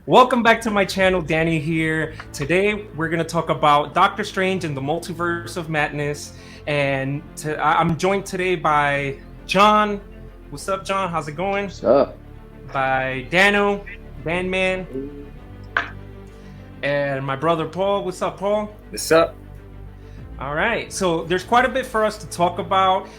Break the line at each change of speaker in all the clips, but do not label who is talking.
Welcome back to my channel. Danny here. Today we're going to talk about Doctor Strange and the Multiverse of Madness. And I'm joined today by John. What's up, John? How's it going?
What's up?
By Dano, Man. And my brother Paul. What's up, Paul?
What's up?
All right, so there's quite a bit for us to talk about.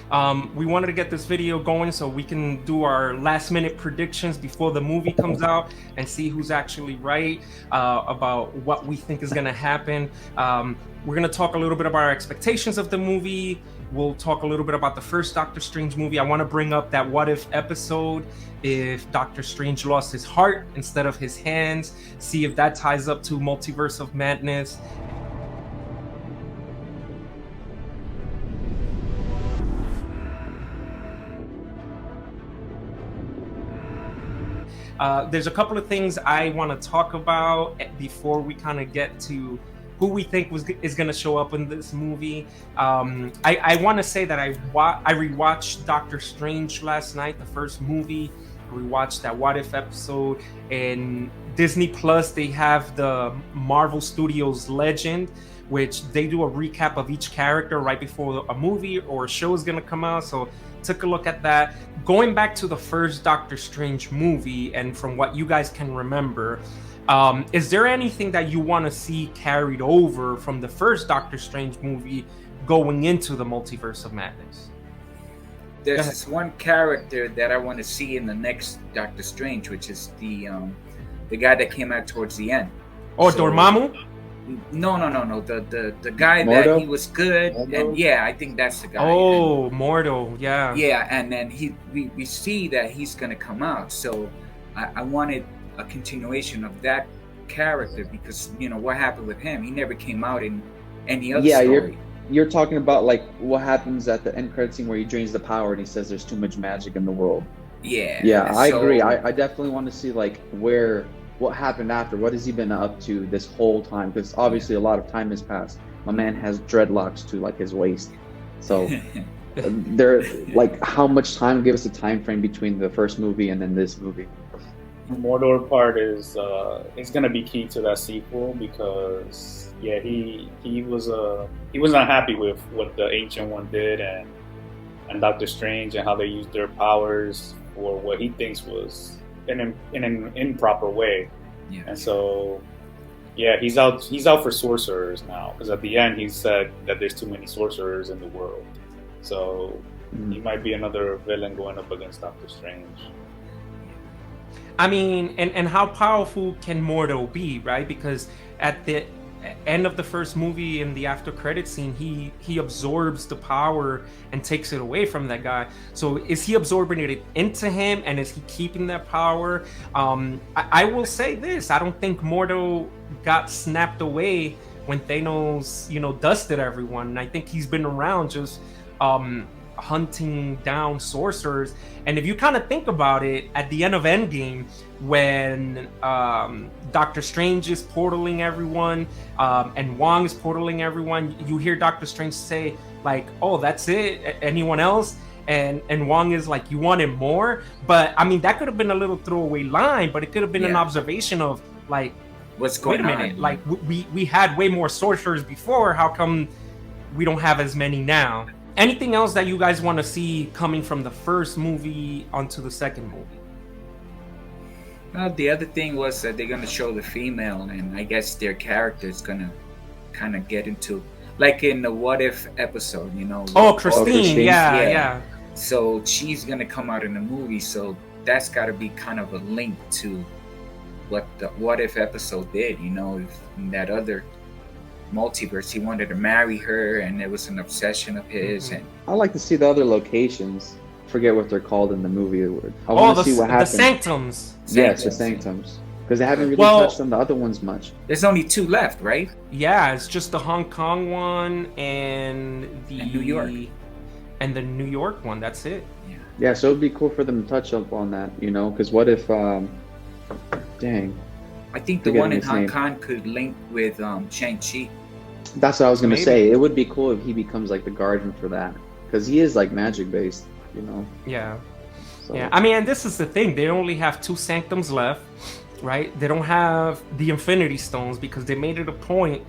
We wanted to get this video going so we can do our last minute predictions before the movie comes out and see who's actually right about what we think is going to happen. We're going to talk a little bit about our expectations of the movie. We'll talk a little bit about the first Doctor Strange movie. I want to bring up that what if episode, if Doctor Strange lost his heart instead of his hands, see if that ties up to Multiverse of Madness. There's a couple of things I want to talk about before we kind of get to who we think is going to show up in this movie. I want to say that I rewatched Doctor Strange last night, the first movie. I rewatched that What If episode, and Disney Plus, they have the Marvel Studios Legend, which they do a recap of each character right before a movie or a show is going to come out. So took a look at that. Going back to the first Doctor Strange movie, and from what you guys can remember, is there anything that you want to see carried over from the first Doctor Strange movie going into the Multiverse of Madness?
There's this one character that I want to see in the next Doctor Strange, which is the guy that came out towards the end.
Oh, Dormammu?
No. The guy
Mordo?
that he was good,
Mordo?
and yeah, I think that's the guy.
Oh, Mordo, yeah.
Yeah, and then we see that he's gonna come out. So I wanted a continuation of that character because what happened with him. He never came out in any other story.
You're talking about like what happens at the end credit scene where he drains the power and he says there's too much magic in the world.
Yeah,
I agree. I definitely want to see like what happened after. What has he been up to this whole time? Because obviously a lot of time has passed. My man has dreadlocks to like his waist. So there, like, how much time? Give us a time frame between the first movie and then this movie.
The Mordor part is going to be key to that sequel because he was not happy with what the Ancient One did and Doctor Strange and how they used their powers for what he thinks was in an improper way.
Yeah.
And so he's out for sorcerers now because at the end he said that there's too many sorcerers in the world. So he might be another villain going up against Doctor Strange.
I mean, and how powerful can Mordo be, right? Because at the end of the first movie, in the after credit scene, he absorbs the power and takes it away from that guy. So is he absorbing it into him, and is he keeping that power? I will say this: I don't think Mordo got snapped away when Thanos, dusted everyone. I think he's been around just hunting down sorcerers. And if you kind of think about it, at the end of Endgame, when Doctor Strange is portaling everyone and Wong is portaling everyone, you hear Doctor Strange say like, "Oh, that's it? Anyone else?" And Wong is like, "You wanted more?" But I mean, that could have been a little throwaway line, but it could have been an observation of like,
what's going on?
Wait a minute, like we had way more sorcerers before. How come we don't have as many now? Anything else that you guys want to see coming from the first movie onto the second movie?
The other thing was that they're going to show the female, and I guess their character is going to kind of get into, like in the What If episode,
Oh, Christine, yeah.
So she's going to come out in the movie, so that's got to be kind of a link to what the What If episode did, if in that other multiverse he wanted to marry her and it was an obsession of his. And
I like to see the other locations. Forget what they're called in the movie. I want to see what happens.
The sanctums.
Yes, the sanctums, because they haven't really touched on the other ones much.
There's only 2 left, right?
Yeah, it's just the Hong Kong one and
New York,
and the New York one. That's it.
Yeah, so it'd be cool for them to touch up on that, because what if dang,
I think the one in Hong Kong could link with Shang-Chi.
That's what I was going to say. It would be cool if he becomes like the guardian for that, because he is like magic based,
Yeah.
So.
Yeah, I mean, and this is the thing. They only have 2 sanctums left. right? They don't have the Infinity Stones because they made it a point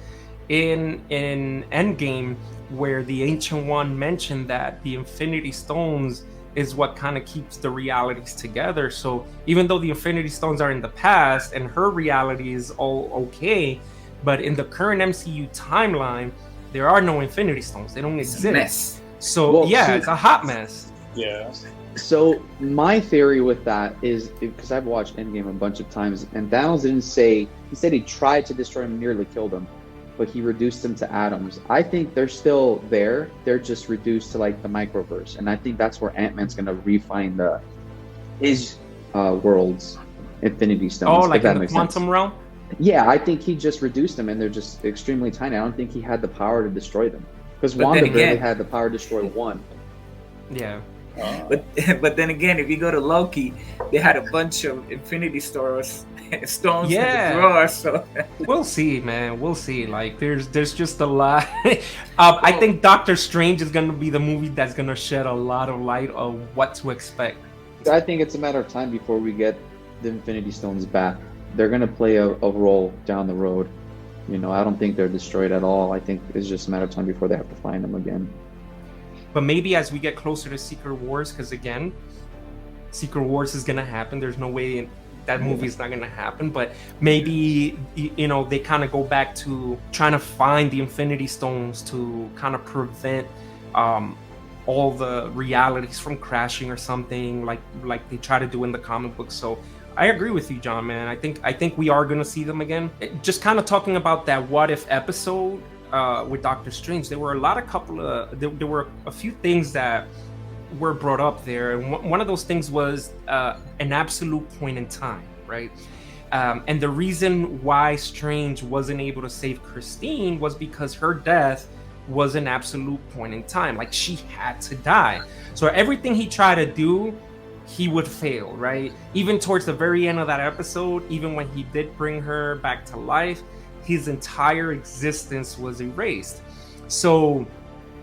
in Endgame where the Ancient One mentioned that the Infinity Stones is what kind of keeps the realities together. So even though the Infinity Stones are in the past and her reality is all okay, but in the current MCU timeline, there are no Infinity Stones. They don't exist.
Mess.
So
Well,
yeah,
see-
it's a hot mess.
Yeah.
So my theory with that is because I've watched Endgame a bunch of times, and Thanos didn't say, he said he tried to destroy him, nearly killed him, but he reduced them to atoms. I think they're still there. They're just reduced to like the microverse, and I think that's where Ant-Man's gonna refine his world's Infinity Stones.
Oh,
if
like
that
in the
makes
quantum
sense.
realm?
Yeah, I think he just reduced them, and they're just extremely tiny. I don't think he had the power to destroy them because
But
Wanda
then
barely
again-
had the power to destroy one.
Yeah.
But then again, if you go to Loki, they had a bunch of Infinity Stones in
Yeah.
the drawer. So
We'll see, man. We'll see. Like, there's just a lot. I think Doctor Strange is gonna be the movie that's gonna shed a lot of light of what to expect.
I think it's a matter of time before we get the Infinity Stones back. They're gonna play a role down the road. You know, I don't think they're destroyed at all. I think it's just a matter of time before they have to find them again.
But maybe as we get closer to Secret Wars, because again, Secret Wars is gonna happen. There's no way that movie is not gonna happen. But maybe they kind of go back to trying to find the Infinity Stones to kind of prevent all the realities from crashing or something like they try to do in the comic books. So I agree with you, John, man. I think we are gonna see them again. Just kind of talking about that what if episode with Doctor Strange, there were there were a few things that were brought up there, and one of those things was an absolute point in time, right? And the reason why Strange wasn't able to save Christine was because her death was an absolute point in time. Like, she had to die. So everything he tried to do, he would fail, right? Even towards the very end of that episode, even when he did bring her back to life, his entire existence was erased. So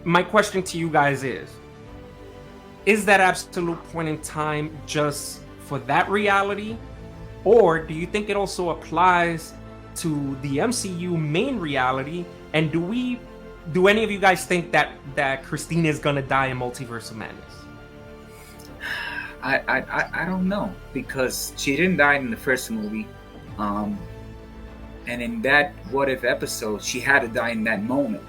my question to you guys is that absolute point in time just for that reality? Or do you think it also applies to the MCU main reality? And do any of you guys think that Christine is gonna die in Multiverse of Madness?
I don't know, because she didn't die in the first movie. And in that what if episode, she had to die in that moment.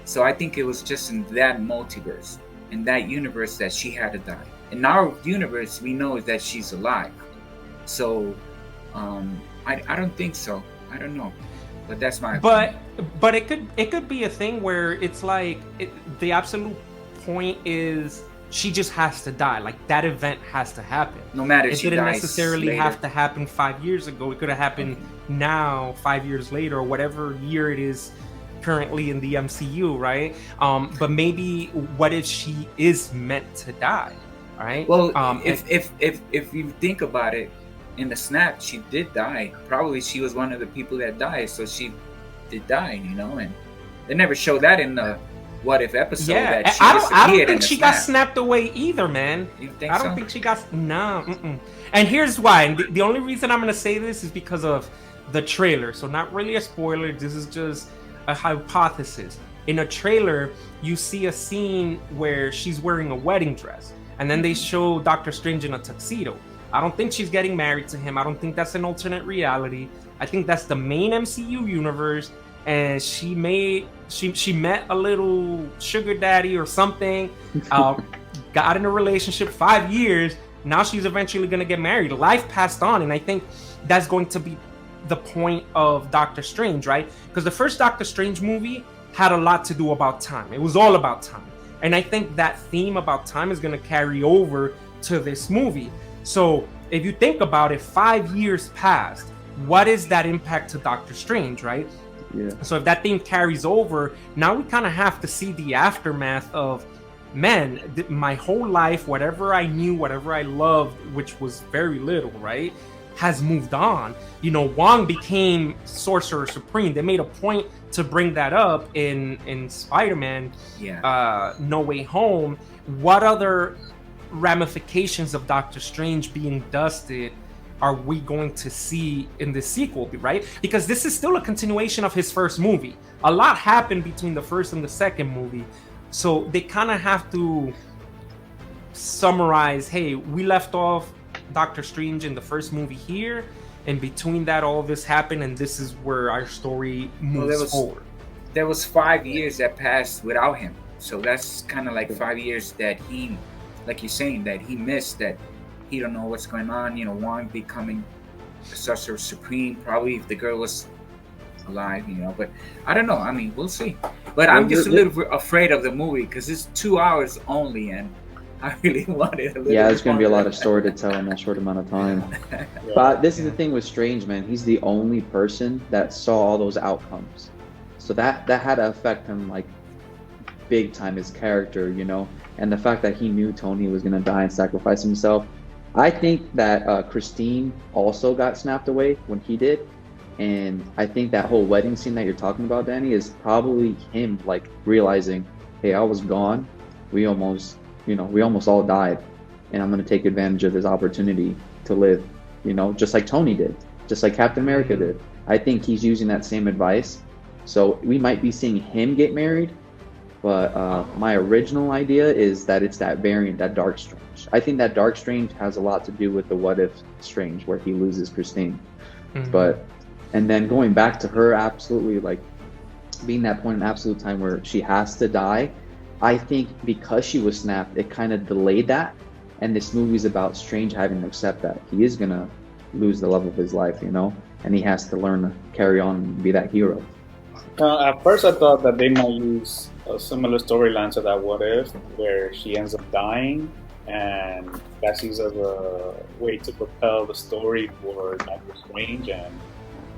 So I think it was just in that multiverse, in that universe, that she had to die. In our universe, we know that she's alive. So I don't think so. I don't know, but that's my opinion.
But it could be a thing where it's like the absolute point is she just has to die. Like, that event has to happen.
No matter if
It
she
didn't
dies
necessarily
later.
have to happen 5 years ago. It could have happened now, 5 years later, or whatever year it is currently in the MCU, right? But maybe what if she is meant to die, right?
Well, if you think about it, in the snap, she did die. Probably she was one of the people that died, so she did die, and they never showed that in the what if episode.
Yeah,
that she
I don't
disappeared in
think
the
she got
snap.
snapped away either, man.
You think
I don't
so?
think she got no. Mm-mm. And here's why. And the only reason I'm gonna say this is because of the trailer. So not really a spoiler. This is just a hypothesis. In a trailer, you see a scene where she's wearing a wedding dress, and then they show Doctor Strange in a tuxedo. I don't think she's getting married to him. I don't think that's an alternate reality. I think that's the main MCU universe, and she met a little sugar daddy or something, got in a relationship 5 years. Now she's eventually going to get married. Life passed on, and I think that's going to be the point of Doctor Strange, right? Because the first Doctor Strange movie had a lot to do about time. It was all about time. And I think that theme about time is going to carry over to this movie. So if you think about it, 5 years passed. What is that impact to Doctor Strange, right?
Yeah.
So if that theme carries over, now we kind of have to see the aftermath of, man, my whole life, whatever I knew, whatever I loved, which was very little, right, has moved on. Wong became Sorcerer Supreme. They made a point to bring that up in Spider-Man, No Way Home. What other ramifications of Doctor Strange being dusted are we going to see in the sequel, right? Because this is still a continuation of his first movie. A lot happened between the first and the second movie, so they kind of have to summarize, hey, we left off Doctor Strange in the first movie here, and between that all this happened, and this is where our story moves forward.
There was 5 years that passed without him, so that's kind of like 5 years that he, like you're saying, that he missed, that he don't know what's going on. You know, Wong becoming Sorcerer Supreme, probably if the girl was alive, you know, but I don't know. I mean, we'll see. But I'm just a little afraid of the movie because it's 2 hours only, and I really wanted a little.
Yeah, there's going to be a lot of story to tell in that short amount of time. But this is the thing with Strange, man. He's the only person that saw all those outcomes. So that had to affect him, like, big time, his character, you know? And the fact that he knew Tony was going to die and sacrifice himself. I think that Christine also got snapped away when he did. And I think that whole wedding scene that you're talking about, Danny, is probably him, like, realizing, hey, I was gone. We almost all died. And I'm going to take advantage of this opportunity to live, you know, just like Tony did, just like Captain America did. I think he's using that same advice. So we might be seeing him get married. But my original idea is that it's that variant, that Dark Strange. I think that Dark Strange has a lot to do with the What If Strange, where he loses Christine. But, and then going back to her absolutely, like, being that point in absolute time where she has to die, I think because she was snapped, it kind of delayed that. And this movie's about Strange having to accept that. He is going to lose the love of his life, you know? And he has to learn to carry on and be that hero.
At first, I thought that they might use a similar storyline to that What If, where she ends up dying, and that seems as a way to propel the story for Doctor Strange and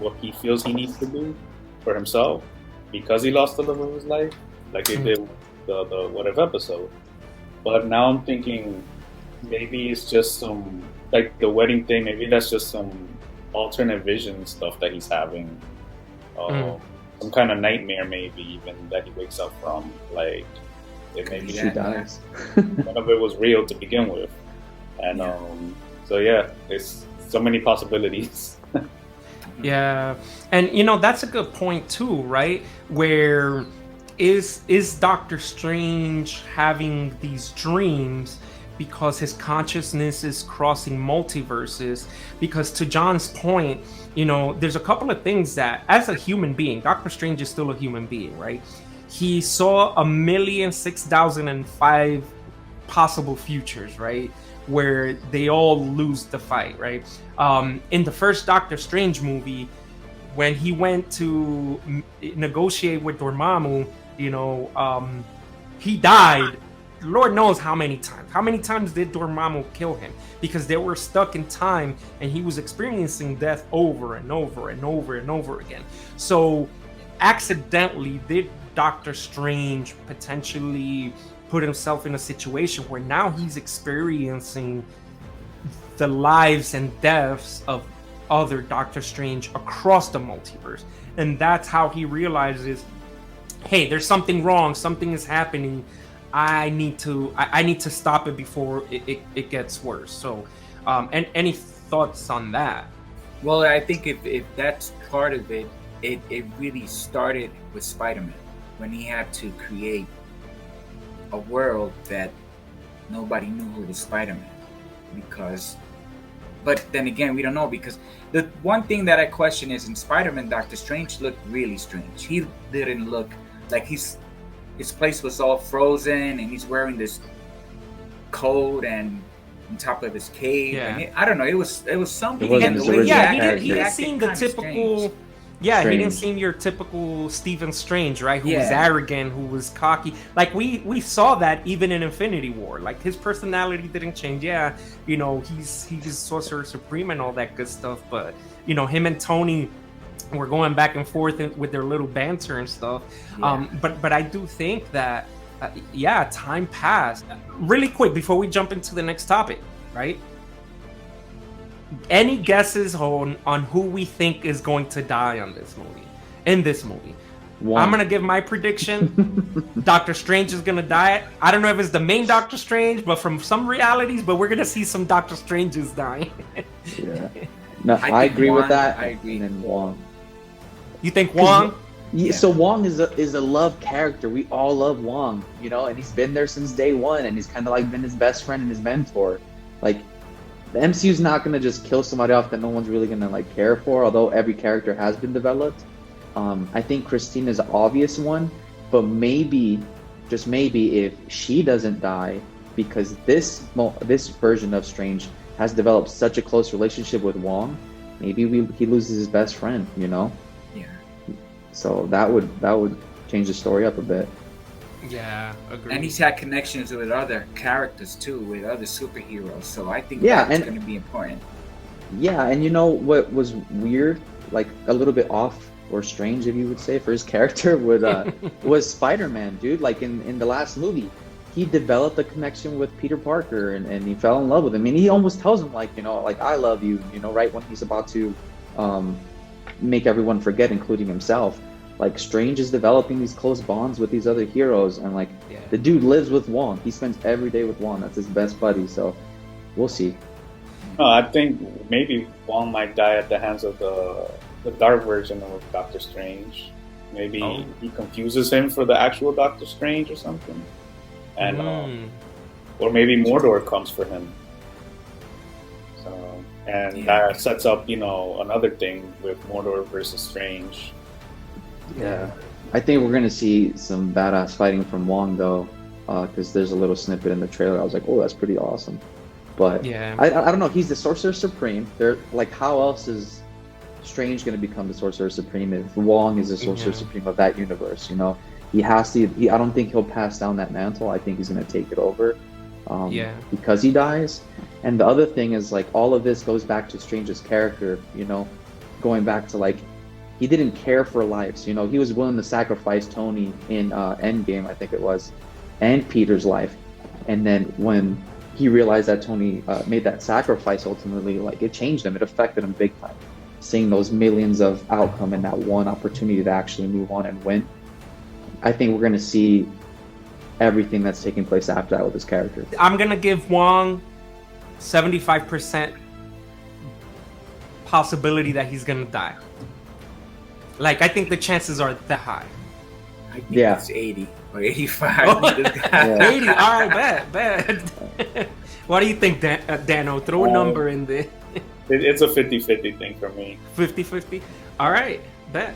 what he feels he needs to do for himself because he lost the love of his life, like they did with the What If episode. But now I'm thinking maybe it's just some, like the wedding thing, maybe that's just some alternate vision stuff that he's having. Some kind of nightmare, maybe even that he wakes up from. Like, it maybe
she dies.
None of it was real to begin with, and so yeah, there's so many possibilities.
Yeah, and you know that's a good point too, right? Where is Doctor Strange having these dreams because his consciousness is crossing multiverses? Because to John's point, you know, there's a couple of things that, as a human being, Doctor Strange is still a human being, right? He saw 1,006,005 possible futures, right? Where they all lose the fight, right? In the first Doctor Strange movie, when he went to negotiate with Dormammu, you know, he died. Lord knows how many times. How many times did Dormammu kill him? Because they were stuck in time and he was experiencing death over and over and over and over again. So accidentally did Doctor Strange potentially put himself in a situation where now he's experiencing the lives and deaths of other Doctor Strange across the multiverse. And that's how he realizes, hey, there's something wrong, something is happening. I need to stop it before it gets worse. So, and any thoughts on that?
Well, I think if that's part of it, it really started with Spider-Man when he had to create a world that nobody knew who was Spider-Man. But then again, we don't know, because the one thing that I question is in Spider-Man, Doctor Strange looked really strange. He didn't look like his place was all frozen, and he's wearing this coat and on top of his cave.
Yeah.
And I don't know. It was something.
It wasn't his original
he didn't seem the typical. Yeah, he didn't seem your typical Stephen Strange, right? Who was arrogant, who was cocky. Like we saw that even in Infinity War. Like his personality didn't change. Yeah, you know, he's Sorcerer Supreme and all that good stuff. But you know, him and Tony were going back and forth with their little banter and stuff.
Yeah.
But I do think that time passed. Really quick before we jump into the next topic, right? Any guesses on who we think is going to die in this movie?
Wong.
I'm gonna give my prediction. Doctor Strange is gonna die. I don't know if it's the main Doctor Strange, but from some realities, but we're gonna see some Doctor Stranges dying.
Yeah. No,
I
I
think
agree with
Wong,
that.
I agree.
And then Wong.
You think Wong?
Yeah, so Wong is a loved character. We all love Wong, you know, and he's been there since day one, and he's kind of like been his best friend and his mentor. Like, the MCU's not gonna just kill somebody off that no one's really gonna like care for. Although every character has been developed, I think Christine is an obvious one, but maybe, just maybe, if she doesn't die, because this version of Strange has developed such a close relationship with Wong, maybe he loses his best friend, you know.
Yeah.
So that would change the story up a bit.
Yeah, agree.
And he's had connections with other characters too, with other superheroes. So I think
Yeah,
that's
and-
going to be important.
Yeah, and you know what was weird, like a little bit off or strange, if you would say, for his character was Spider-Man, dude. Like in the last movie, he developed a connection with Peter Parker, and he fell in love with him. And he almost tells him, like, you know, like, I love you, you know, right when he's about to make everyone forget, including himself. Like, Strange is developing these close bonds with these other heroes, and like,
Yeah.
the dude lives with Wong. He spends every day with Wong. That's his best buddy. So we'll see.
No, I think maybe Wong might die at the hands of the dark version of Doctor Strange. Maybe he confuses him for the actual Doctor Strange or something, and or maybe Mordor comes for him. So, and that sets up, you know, another thing with Mordor versus Strange.
Yeah, I think we're gonna see some badass fighting from Wong though, because there's a little snippet in the trailer. I was like, oh, that's pretty awesome. But
Yeah.
I don't know. He's the Sorcerer Supreme. They're like, how else is Strange gonna become the Sorcerer Supreme if Wong is the Sorcerer Supreme of that universe? You know, he has to. I don't think he'll pass down that mantle. I think he's gonna take it over. Because he dies. And the other thing is, like, all of this goes back to Strange's character. You know, going back to, like, he didn't care for lives. You know, he was willing to sacrifice Tony in Endgame, I think it was, and Peter's life. And then when he realized that Tony made that sacrifice, ultimately, like, it changed him. It affected him big time. Seeing those millions of outcome and that one opportunity to actually move on and win. I think we're going to see everything that's taking place after that with his character.
I'm gonna give Wong 75% possibility that he's gonna die. Like, I think the chances are that high.
I think
Yeah.
it's 80 or 85.
Yeah.
80. All right, bet. What do you think, Dano? Throw a number in there.
It's a 50-50 thing for me.
50-50. All right, bet.